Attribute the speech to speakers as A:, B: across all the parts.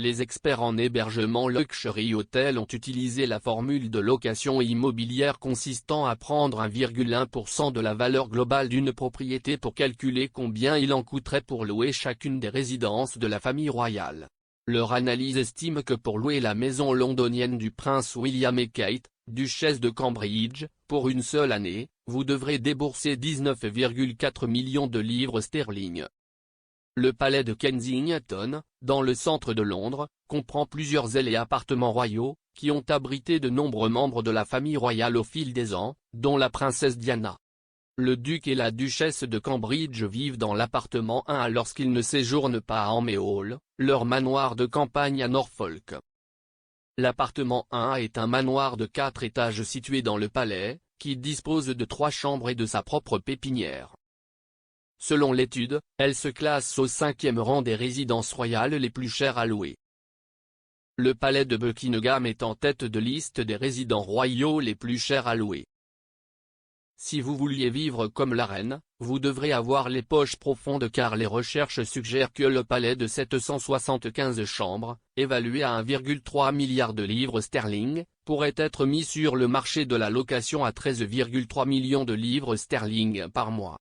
A: Les experts en hébergement Luxury Hotel ont utilisé la formule de location immobilière consistant à prendre 1,1% de la valeur globale d'une propriété pour calculer combien il en coûterait pour louer chacune des résidences de la famille royale. Leur analyse estime que pour louer la maison londonienne du prince William et Kate, duchesse de Cambridge, pour une seule année, vous devrez débourser 19,4 millions de livres sterling. Le palais de Kensington, dans le centre de Londres, comprend plusieurs ailes et appartements royaux, qui ont abrité de nombreux membres de la famille royale au fil des ans, dont la princesse Diana. Le duc et la duchesse de Cambridge vivent dans l'appartement 1 lorsqu'ils ne séjournent pas à Amé Hall, leur manoir de campagne à Norfolk. L'appartement 1 est un manoir de 4 étages situé dans le palais, qui dispose de 3 chambres et de sa propre pépinière. Selon l'étude, elle se classe au 5e rang des résidences royales les plus chères à louer. Le palais de Buckingham est en tête de liste des résidents royaux les plus chers à louer. Si vous vouliez vivre comme la reine, vous devrez avoir les poches profondes car les recherches suggèrent que le palais de 775 chambres, évalué à 1,3 milliard de livres sterling, pourrait être mis sur le marché de la location à 13,3 millions de livres sterling par mois.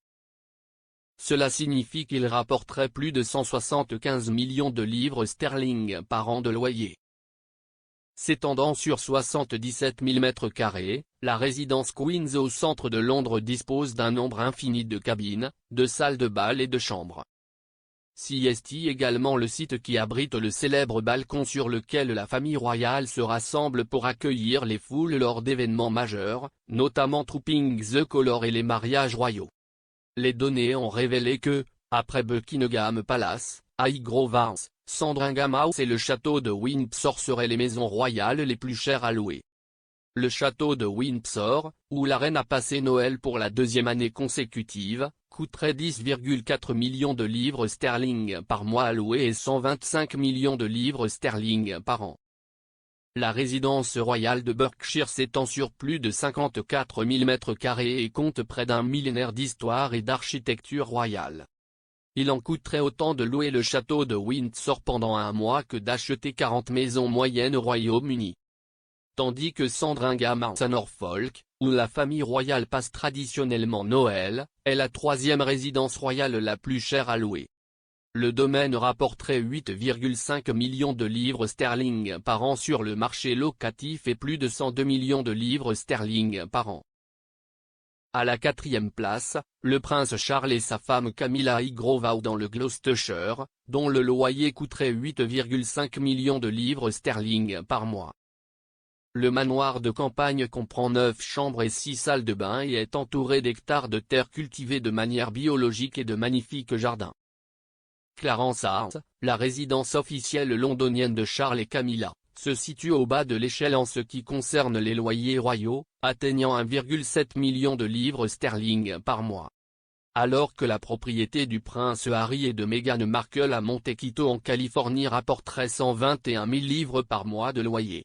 A: Cela signifie qu'il rapporterait plus de 175 millions de livres sterling par an de loyer. S'étendant sur 77 000 m², la résidence Queen's au centre de Londres dispose d'un nombre infini de cabines, de salles de bal et de chambres. CST également le site qui abrite le célèbre balcon sur lequel la famille royale se rassemble pour accueillir les foules lors d'événements majeurs, notamment Trooping the Colour et les mariages royaux. Les données ont révélé que, après Buckingham Palace, Highgrove House, Sandringham House et le château de Windsor seraient les maisons royales les plus chères à louer. Le château de Windsor, où la reine a passé Noël pour la 2e année consécutive, coûterait 10,4 millions de livres sterling par mois à louer et 125 millions de livres sterling par an. La résidence royale de Berkshire s'étend sur plus de 54 000 m² et compte près d'un millénaire d'histoire et d'architecture royale. Il en coûterait autant de louer le château de Windsor pendant un mois que d'acheter 40 maisons moyennes au Royaume-Uni. Tandis que Sandringham House à Norfolk, où la famille royale passe traditionnellement Noël, est la 3e résidence royale la plus chère à louer. Le domaine rapporterait 8,5 millions de livres sterling par an sur le marché locatif et plus de 102 millions de livres sterling par an. À la 4e place, le prince Charles et sa femme Camilla Highgrove House dans le Gloucestershire, dont le loyer coûterait 8,5 millions de livres sterling par mois. Le manoir de campagne comprend 9 chambres et 6 salles de bain et est entouré d'hectares de terre cultivées de manière biologique et de magnifiques jardins. Clarence House, la résidence officielle londonienne de Charles et Camilla, se situe au bas de l'échelle en ce qui concerne les loyers royaux, atteignant 1,7 million de livres sterling par mois. Alors que la propriété du prince Harry et de Meghan Markle à Montecito en Californie rapporterait 121 000 livres par mois de loyer.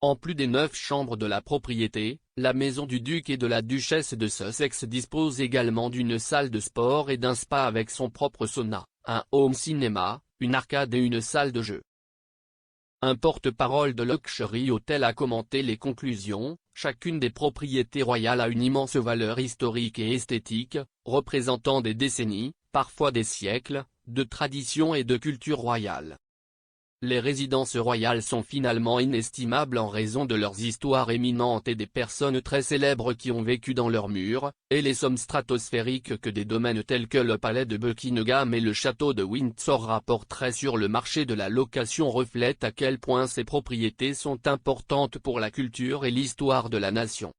A: En plus des 9 chambres de la propriété, la maison du duc et de la duchesse de Sussex dispose également d'une salle de sport et d'un spa avec son propre sauna, un home cinéma, une arcade et une salle de jeu. Un porte-parole de Luxury Hotel a commenté les conclusions: chacune des propriétés royales a une immense valeur historique et esthétique, représentant des décennies, parfois des siècles, de tradition et de culture royale. Les résidences royales sont finalement inestimables en raison de leurs histoires éminentes et des personnes très célèbres qui ont vécu dans leurs murs, et les sommes stratosphériques que des domaines tels que le palais de Buckingham et le château de Windsor rapporteraient sur le marché de la location reflètent à quel point ces propriétés sont importantes pour la culture et l'histoire de la nation.